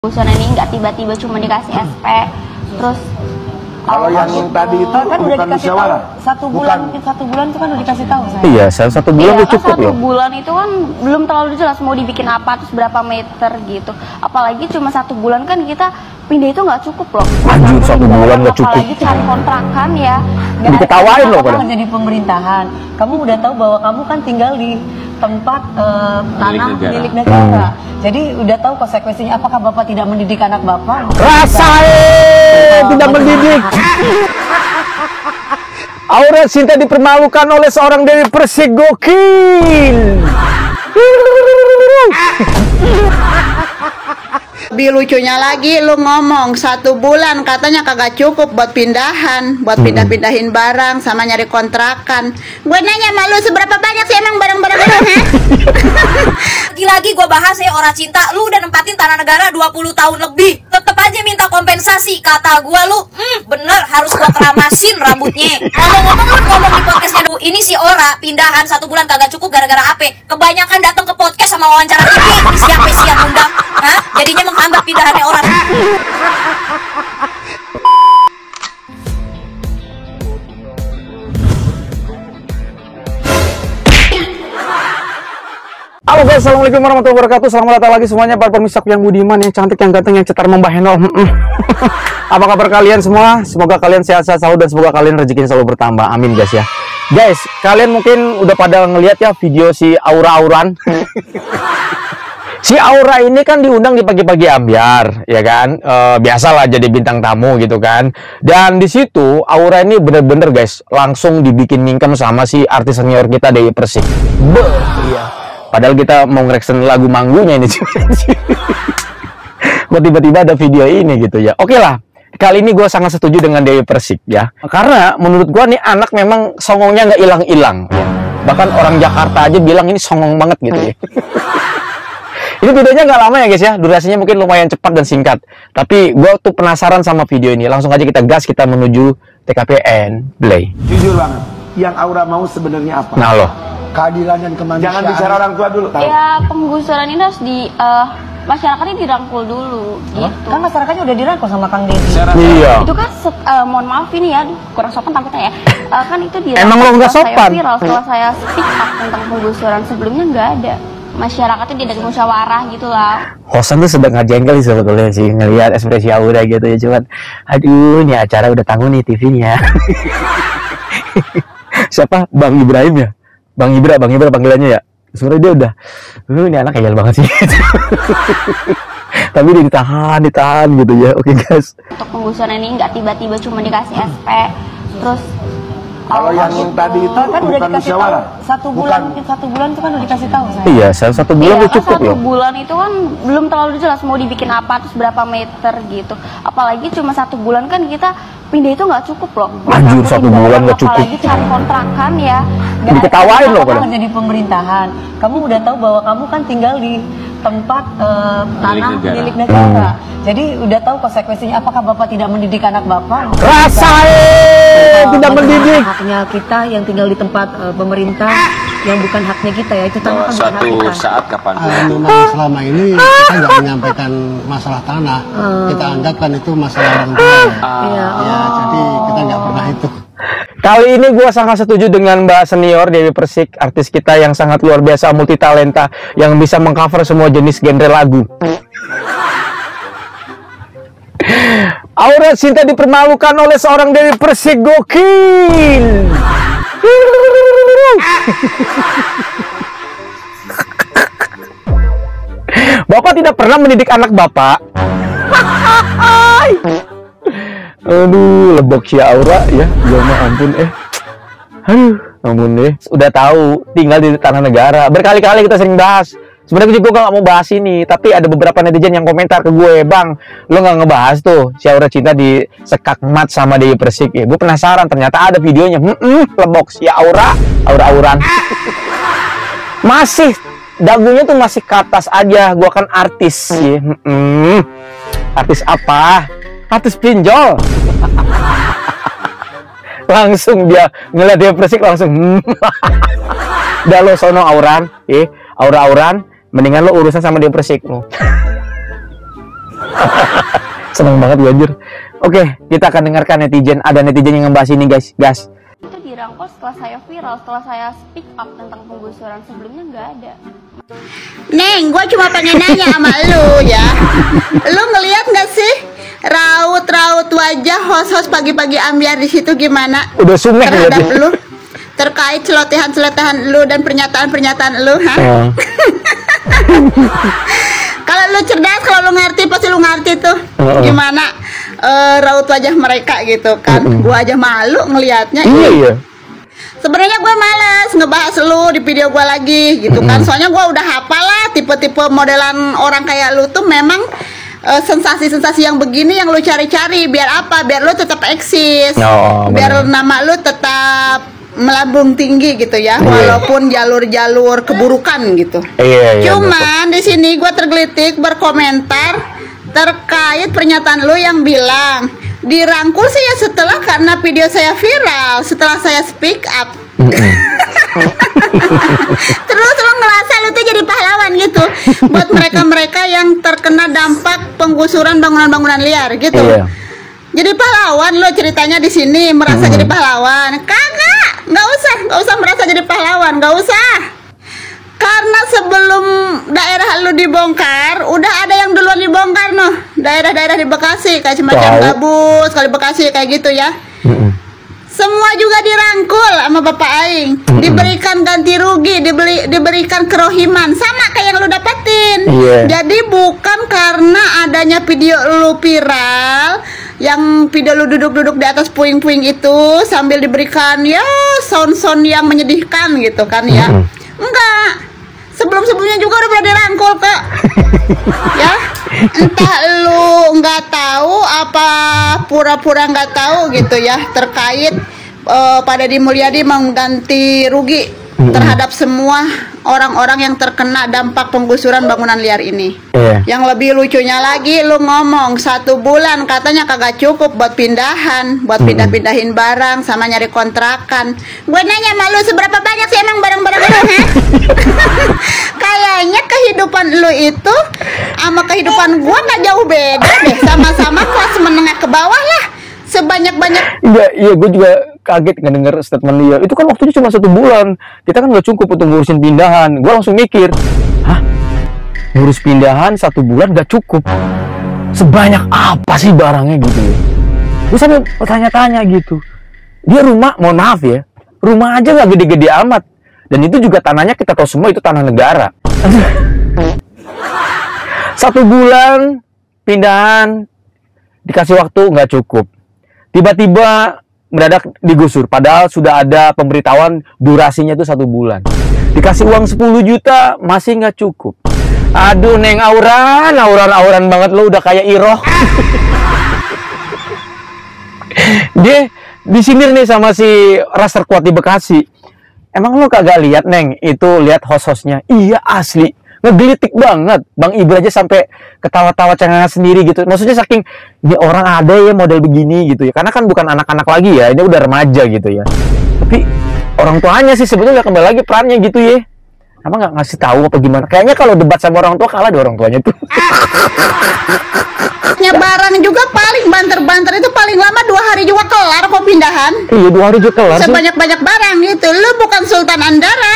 Urusan ini nggak tiba-tiba cuma dikasih SP, terus kalau yang tadi itu kan udah bukan dikasih musyawarah. Satu bulan itu kan udah dikasih tahu saya. Iya, satu bulan iya, udah cukup satu loh. bulan itu kan belum terlalu jelas mau dibikin apa, terus berapa meter gitu. Apalagi cuma 1 bulan kan kita pindah itu nggak cukup loh. Anjir, 1 bulan nggak cukup. Apalagi cari kontrakan ya. Diketawain loh Kamu pada. kerja di pemerintahan, kamu udah tahu bahwa kamu kan tinggal di tempat tanah milik negara. Jadi udah tahu konsekuensinya. Apakah Bapak tidak mendidik anak Bapak? Rasain tidak mendidik. Aura Cinta dipermalukan oleh seorang Dewi Persik, gokil. Lebih lucunya lagi lu ngomong 1 bulan katanya kagak cukup buat pindahan, buat pindah-pindahin barang sama nyari kontrakan. Gue nanya sama lu seberapa banyak sih emang barang-barang lu, ha? Lagi-lagi gue bahas ya Aura Cinta, lu udah nempatin tanah negara 20 tahun lebih, tetep aja minta kompensasi. Kata gue lu, bener harus gue keramasin rambutnya. Ngomong-ngomong lu ngomong di podcastnya dulu, ini si Aura pindahan 1 bulan kagak cukup gara-gara apa? Kebanyakan datang ke podcast sama wawancara TV, siapa sih yang undang? Hah? Jadinya menghambat pindahannya orang. Halo guys, assalamualaikum warahmatullahi wabarakatuh. Selamat datang lagi semuanya para pemirsa yang budiman, yang cantik, yang ganteng, yang cetar Mbah Henol. Apa kabar kalian semua? Semoga kalian sehat-sehat selalu dan semoga kalian rezekinya selalu bertambah. Amin guys ya. Guys, kalian mungkin udah pada ngeliat ya video si Aura-Auran. Si Aura ini kan diundang di pagi-pagi ambyar, ya kan? Biasalah jadi bintang tamu gitu kan. Dan di situ Aura ini bener-bener guys langsung dibikin mingkem sama si artis senior kita Dewi Persik. Iya. Padahal kita mau ngereaction lagu manggunya ini. Kok tiba-tiba ada video ini gitu ya. Oke lah. Kali ini gue sangat setuju dengan Dewi Persik ya. Karena menurut gue nih anak memang songongnya nggak hilang-hilang. Bahkan orang Jakarta aja bilang ini songong banget gitu ya. Ini videonya nggak lama ya guys ya, durasinya mungkin lumayan cepat dan singkat. Tapi gue tuh penasaran sama video ini. Langsung aja kita gas, kita menuju TKPN Play. Jujur banget, yang Aura mau sebenarnya apa? Nah loh, Keadilan dan kemanusiaan. Jangan bicara orang tua dulu. Tahu? Ya penggusuran ini harus di masyarakatnya dirangkul dulu gitu. Kan masyarakatnya udah dirangkul sama Kang Deddy. iya. Itu kan mohon maaf ini ya, kurang sopan takutnya ya. Kan itu dirangkul. Emang lo nggak setelah sopan? Saya viral, setelah saya speak up tentang penggusuran sebelumnya nggak ada. Masyarakatnya tidak ada musyawarah gitu lah. Hosan tuh sedang ngajengkel sih sebetulnya sih ngelihat ekspresi Aura gitu ya, cuman aduh ini acara udah tanggung nih TV-nya. Siapa? Bang Ibrahim ya? Bang Ibra panggilannya ya. Sebenarnya dia udah ini anak kayal banget sih. Tapi dia ditahan gitu ya. Oke guys. Untuk penggusuran ini nggak tiba-tiba cuma dikasih SP, terus kalau yang tadi itu Kan udah bukan dikasih tahu musyawarah. 1 bulan itu kan udah dikasih tahu saya. Iya, 1 bulan iya, udah kan cukup 1 loh. bulan itu kan belum terlalu jelas mau dibikin apa, terus berapa meter gitu. Apalagi cuma 1 bulan kan kita pindah itu nggak cukup loh. Anjir, 1 bulan nggak cukup. Apalagi cari kontrakan ya. Diketawain loh pada. Kamu kerja di pemerintahan, kamu udah tahu bahwa kamu kan tinggal di tempat tanah milik negara. Jadi udah tahu konsekuensinya. Apakah Bapak tidak mendidik anak Bapak? Rasain tidak mendidik. Haknya kita yang tinggal di tempat pemerintah yang bukan haknya kita ya, itu tanah kan bukan hak kita. Saat kapan Memang selama ini kita nggak menyampaikan masalah tanah, kita anggapkan itu masalah orang tua. Iya. Ya, jadi kita nggak pernah itu. Kali ini gue sangat setuju dengan Mbak Senior Dewi Persik, artis kita yang sangat luar biasa, multi talenta, yang bisa mengcover semua jenis genre lagu. Aura Cinta dipermalukan oleh seorang Dewi Persik, gokil. Bapak tidak pernah mendidik anak Bapak. Aduh, lebok si Aura ya. Ya ampun Aduh, ampun deh. Udah tahu tinggal di tanah negara. Berkali-kali kita sering bahas. Sebenarnya gue nggak mau bahas ini, tapi ada beberapa netizen yang komentar ke gue, Bang, lo nggak ngebahas tuh si Aura Cinta di sekak mat sama Dewi Persik. Ya, gue penasaran, ternyata ada videonya. Lebok si Aura-Auran. Masih dagunya tuh masih ke atas aja. Gue kan artis ya. Artis apa? Artis pinjol. Langsung dia ngeliat Dewi Persik langsung. Udah lo sono Auran, Aura-Auran, mendingan lo urusan sama Dewi Persik lo. Seneng banget gue anjir. Oke, kita akan dengarkan netizen. Ada netizen yang ngebahas ini guys. Itu dirangkul setelah saya viral, setelah saya speak up tentang penggusuran. Sebelumnya nggak ada. Neng, gue cuma pengen nanya sama lu ya. Lu ngelihat nggak sih raut-raut wajah host-host pagi-pagi ambiar di situ gimana? Udah sungguh terhadap lu, terkait celotehan-celotehan lu dan pernyataan-pernyataan lu, ha? Kalau lu cerdas, kalau lu ngerti, pasti lu ngerti tuh gimana raut wajah mereka gitu kan. Gua aja malu ngelihatnya. Iya. Sebenarnya gue males ngebahas lu di video gue lagi gitu kan. Soalnya gue udah hafal lah tipe-tipe modelan orang kayak lu tuh memang sensasi-sensasi yang begini yang lu cari-cari. Biar apa? Biar lu tetap eksis. Biar nama lu tetap melambung tinggi gitu ya, walaupun jalur-jalur keburukan gitu. Cuman di sini gue tergelitik berkomentar terkait pernyataan lu yang bilang dirangkul sih ya setelah karena video saya viral, setelah saya speak up. Terus lu ngerasa lu tuh jadi pahlawan gitu buat mereka-mereka yang terkena dampak penggusuran bangunan-bangunan liar gitu. Jadi pahlawan lo ceritanya di sini merasa jadi pahlawan. Kagak, nggak usah merasa jadi pahlawan, nggak usah. Karena sebelum daerah lu dibongkar, udah ada yang duluan dibongkar noh. Daerah-daerah di Bekasi kayak semacam Gabus, kali Bekasi kayak gitu ya. Semua juga dirangkul sama Bapak Aing, diberikan ganti rugi, diberikan kerohiman, sama kayak yang lu dapetin. Jadi bukan karena adanya video lu viral, yang video lu duduk-duduk di atas puing-puing itu sambil diberikan ya sound-sound yang menyedihkan gitu kan ya. Enggak. Sebelum-sebelumnya juga udah pernah dirangkul kok. Ya, entah lu nggak tahu apa pura-pura nggak tahu gitu ya terkait Pak Deddy Mulyadi mengganti rugi terhadap semua orang-orang yang terkena dampak penggusuran bangunan liar ini. Yang lebih lucunya lagi, lu ngomong 1 bulan katanya kagak cukup buat pindahan, buat pindah-pindahin barang sama nyari kontrakan. Gue nanya sama lu, seberapa banyak sih emang barang-barang lu, ha? Kayaknya kehidupan lu itu sama kehidupan gua gak jauh beda deh, sama-sama kelas menengah ke bawah lah. Sebanyak-banyak. Iya, gue juga kaget ngedenger statement dia. Itu kan waktunya cuma 1 bulan. Kita kan nggak cukup untuk ngurusin pindahan. Gue langsung mikir, hah? Ngurus pindahan 1 bulan gak cukup? Sebanyak apa sih barangnya gitu ya? Gue sampai bertanya-tanya gitu. Dia rumah, mohon maaf ya, rumah aja nggak gede-gede amat. Dan itu juga tanahnya kita tahu semua itu tanah negara. 1 bulan pindahan dikasih waktu nggak cukup. Tiba-tiba mendadak digusur, padahal sudah ada pemberitahuan durasinya itu 1 bulan. Dikasih uang 10 juta masih nggak cukup. Aduh Neng, auran banget lo, udah kayak Iroh. Dia disindir nih sama si ras terkuat di Bekasi. Emang lo kagak lihat Neng, itu lihat host-hostnya? Iya asli, ngegelitik banget. Bang Ibra aja sampai ketawa-tawa cengengan sendiri gitu. Maksudnya saking ini orang ada ya model begini gitu ya. Karena kan bukan anak-anak lagi ya, ini udah remaja gitu ya. Tapi orang tuanya sih sebetulnya kembali lagi perannya gitu ya. Apa nggak ngasih tahu apa gimana? Kayaknya kalau debat sama orang tua kalah deh orang tuanya tuh. Barang juga paling banter-banter itu paling lama 2 hari juga kelar kok pindahan. Iya 2 hari juga kelar. Sebanyak-banyak barang gitu. Lu bukan Sultan Andara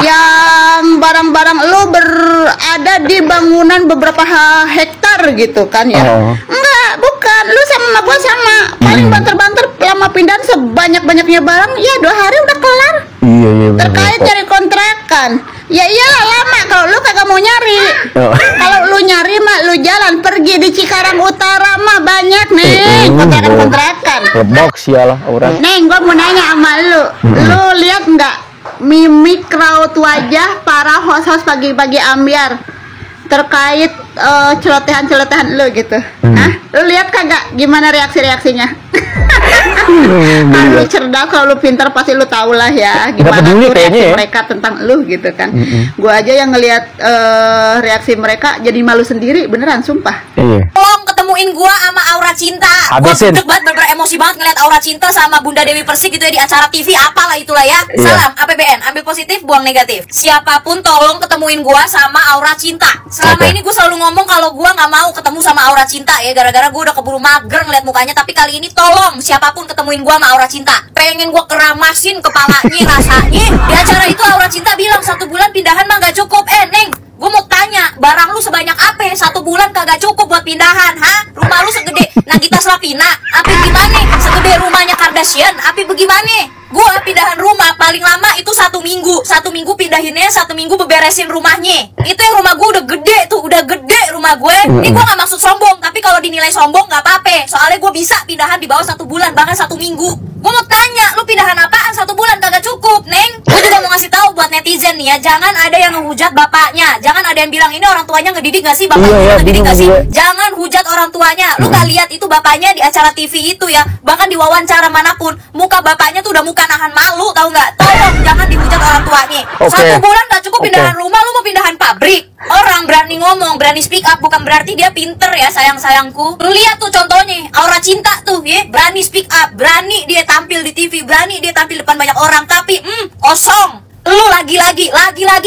yang barang-barang lu berada di bangunan beberapa hektar gitu kan ya. Enggak, bukan. Lu sama gua sama. Paling banter-banter lama pindahan sebanyak-banyaknya barang ya 2 hari udah kelar. Iya. Terkait cari kontrakan. Ya iyalah lama kalau lu kagak mau nyari. Kalau lu nyari mah lu jalan pergi di Cikarang Utara mah banyak nih kontrakan-kontrakan. Box yalah orang. Neng, gua mau nanya sama lu. Lu lihat nggak mimik raut wajah para host-host pagi-pagi ambiar terkait celotehan-celotehan lu gitu? Hah? Lu lihat kagak gimana reaksi-reaksinya? Kalau lu cerdas, kalau lu pintar pasti lu tau lah ya gimana tuh reaksi mereka tentang lu gitu kan. Gua aja yang ngelihat reaksi mereka jadi malu sendiri beneran sumpah. Tolong ketemu ketemuin gua sama Aura Cinta. Habisin. Gua gede banget, bener-bener emosi banget ngeliat Aura Cinta sama Bunda Dewi Persik gitu ya di acara TV apalah itulah ya. Iya. Salam APBN, ambil positif, buang negatif. Siapapun tolong ketemuin gua sama Aura Cinta. Selama Oke. ini gua selalu ngomong kalau gua nggak mau ketemu sama Aura Cinta ya, gara-gara gua udah keburu mager ngeliat mukanya. Tapi kali ini tolong siapapun ketemuin gua sama Aura Cinta. Pengen gua keramasin kepalanya rasanya. Di acara itu Aura Cinta bilang 1 bulan pindahan mah nggak cukup. Neng, gue mau tanya, barang lu sebanyak apa? 1 bulan kagak cukup buat pindahan, ha? Rumah lu segede Nagita Slavina, apa gimana? Segede rumahnya Kardashian, apa bagaimana? Gua pindahan rumah paling lama itu 1 minggu. 1 minggu pindahinnya, 1 minggu beberesin rumahnya. Itu yang rumah gue udah gede tuh, udah gede rumah gue. Ini gue nggak maksud sombong, tapi kalau dinilai sombong nggak apa-apa. Soalnya gue bisa pindahan di bawah 1 bulan, bahkan 1 minggu. Gue mau tanya, lu pindahan apaan 1 bulan kagak cukup, Neng? Gue juga mau ngasih tahu buat netizen nih ya, jangan ada yang ngehujat bapaknya. Jangan ada yang bilang ini orang tuanya ngedidik gak sih, bapaknya ngedidik gak sih? Jangan hujat orang tuanya. Lu gak lihat itu bapaknya di acara TV itu ya, bahkan di wawancara manapun, muka bapaknya tuh udah muka nahan malu, tahu nggak? Tolong jangan dihujat orang tuanya. Oke. 1 bulan gak cukup Oke. pindahan rumah, lu mau pindahan pabrik. Orang berani ngomong, berani speak up, bukan berarti dia pinter ya sayang-sayangku. Lu lihat tuh contohnya, Aura Cinta tuh ya, berani speak up, berani dia tampil di TV, berani dia tampil depan banyak orang, tapi kosong. Lu lagi-lagi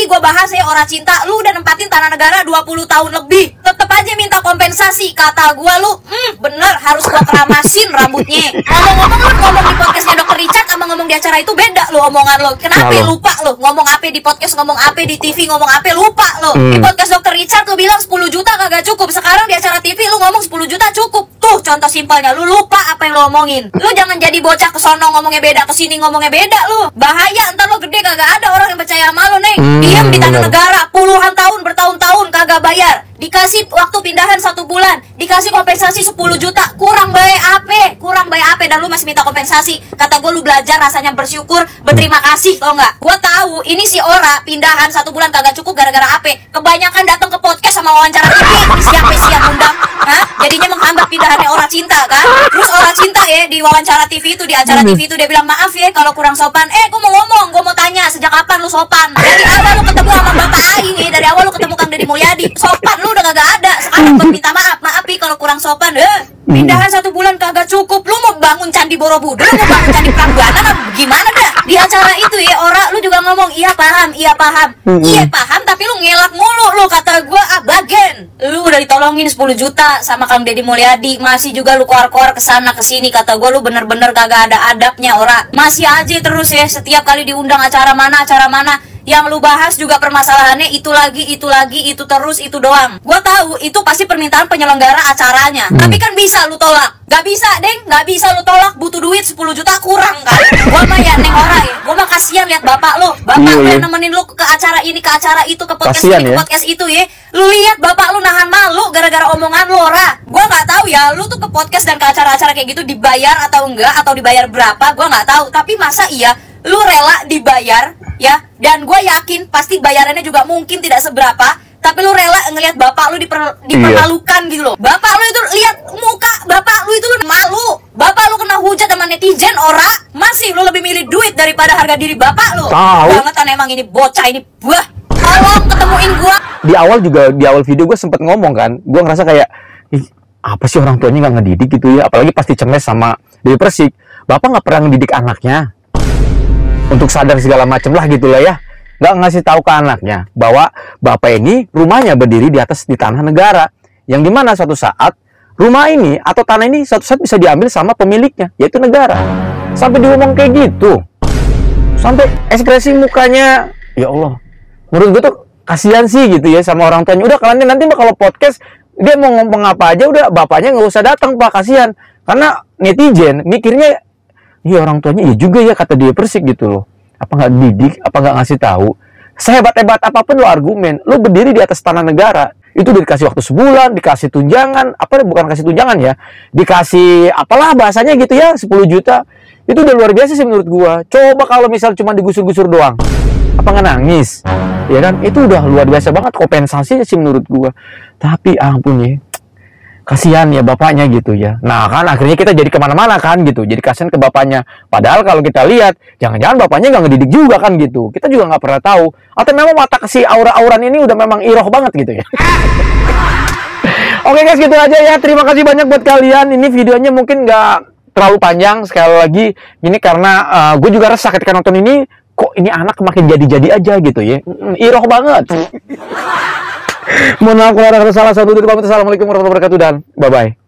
gue bahas ya Aura Cinta, lu udah nempatin tanah negara 20 tahun lebih, tetep aja minta kompensasi. Kata gue lu, bener harus gue keramasin rambutnya. Ngomong-ngomong lu ngomong di podcastnya Dr. Richard sama ngomong di acara itu beda lu omongan lu. Kenapa Halo. lupa lu? Ngomong apa di podcast, ngomong apa di TV, ngomong apa lupa lu. Di podcast Dr. Richard lu bilang 10 juta kagak cukup. Sekarang di acara TV lu ngomong 10 juta cukup. Tuh contoh simpelnya, lu lupa apa yang lu omongin. Lu jangan jadi bocah kesono ngomongnya beda, kesini ngomongnya beda lu. Bahaya, ntar lu gede kagak ada orang yang percaya sama lu, Neng. Diam di tanah negara puluhan tahun, bertahun-tahun kagak bayar. Dikasih waktu pindahan 1 bulan, dikasih kompensasi 10 juta, kurang baik apa, dan lu masih minta kompensasi. Kata gue lu belajar rasanya bersyukur, berterima kasih, tau nggak? Gue tahu ini si Ora pindahan 1 bulan kagak cukup gara-gara apa? Kebanyakan datang ke podcast sama wawancara TV, siapa undang, hah? Jadinya menghambat pindahannya Aura Cinta kan? Terus Aura Cinta ya di wawancara TV itu, di acara TV itu dia bilang maaf ya kalau kurang sopan. Gue mau ngomong, gue mau tanya sejak kapan lu sopan? Dari awal lu ketemu sama Bapak Aing nih, dari awal lu ketemu Kang Deddy Mulyadi, sopan lu udah kagak ada. Sekarang gua minta maaf ya kalau kurang sopan. Pindahan 1 bulan kagak cukup. Lu mau bangun Candi Borobudur, lu mau bangun Candi Prambanan, gimana dah? Di acara itu ya Ora, lu juga ngomong iya paham, tapi lu ngelak mulu lu. Kata gua bagen. Lu udah ditolongin 10 juta sama Kang Deddy Mulyadi, masih juga lu koar-koar kesana kesini. Kata gua lu bener-bener kagak ada adabnya Ora. Masih aja terus ya, setiap kali diundang acara mana yang lu bahas juga permasalahannya itu terus itu doang. Gua tahu itu pasti permintaan penyelenggara acaranya. Tapi kan bisa lu tolak. Gak bisa, Deng, gak bisa lu tolak. Butuh duit 10 juta kurang kan. Gua mah ya Neng Ora ya, gua mah kasihan lihat bapak lu. Bapak lu yang nemenin lu ke acara ini, ke acara itu, ke podcast Kasian ini, ke ya. podcast itu ya. Lu lihat bapak lu nahan malu gara-gara omongan lu, Ora. Gua nggak tahu ya, lu tuh ke podcast dan ke acara-acara kayak gitu dibayar atau enggak, atau dibayar berapa, gua nggak tahu. Tapi masa iya lu rela dibayar ya, dan gue yakin pasti bayarannya juga mungkin tidak seberapa, tapi lu rela ngelihat bapak lu dipermalukan gitu loh. Bapak lu itu, lihat muka bapak lu itu, lu malu. Bapak lu kena hujat sama netizen Ora, masih lu lebih milih duit daripada harga diri bapak lu. Tahu. Bangetan emang ini bocah ini, buah. Tolong ketemuin gua. Di awal video gue sempet ngomong kan, gue ngerasa kayak, ih, apa sih orang tuanya nggak ngedidik gitu ya, apalagi pasti cemes sama Dewi Persik. Bapak nggak pernah ngedidik anaknya untuk sadar segala macam lah gitulah ya, nggak ngasih tahu ke anaknya bahwa bapak ini rumahnya berdiri di tanah negara, yang dimana suatu saat rumah ini atau tanah ini suatu saat bisa diambil sama pemiliknya, yaitu negara. Sampai diomong kayak gitu, sampai ekspresi mukanya, ya Allah, menurut gue tuh kasihan sih gitu ya sama orang tuanya. Udah kalian nanti kalau podcast dia mau ngomong apa aja, udah bapaknya nggak usah datang pak, kasihan. Karena netizen mikirnya, iya orang tuanya iya juga ya, kata dia Persik gitu loh. Apa nggak didik, apa nggak ngasih tahu? Sehebat-hebat apapun lo argumen, lo berdiri di atas tanah negara, itu udah dikasih waktu sebulan, dikasih tunjangan, bukan kasih tunjangan ya, dikasih apalah bahasanya gitu ya, 10 juta. Itu udah luar biasa sih menurut gua. Coba kalau misal cuma digusur-gusur doang, apa nggak nangis? Ya kan, itu udah luar biasa banget kompensasinya sih menurut gua. Tapi ampun ya, kasihan ya bapaknya gitu ya. Nah kan akhirnya kita jadi kemana-mana kan gitu, jadi kasihan ke bapaknya. Padahal kalau kita lihat, jangan-jangan bapaknya nggak ngedidik juga kan gitu. Kita juga nggak pernah tahu. Atau memang mata si Aura-Auran ini udah memang iroh banget gitu ya. Oke guys, gitu aja ya. Terima kasih banyak buat kalian. Ini videonya mungkin nggak terlalu panjang. Sekali lagi, ini karena gue juga resah ketika nonton ini. Kok ini anak makin jadi-jadi aja gitu ya. Iroh banget. Mohon maaf kalau ada salah. Assalamualaikum warahmatullahi wabarakatuh dan bye-bye.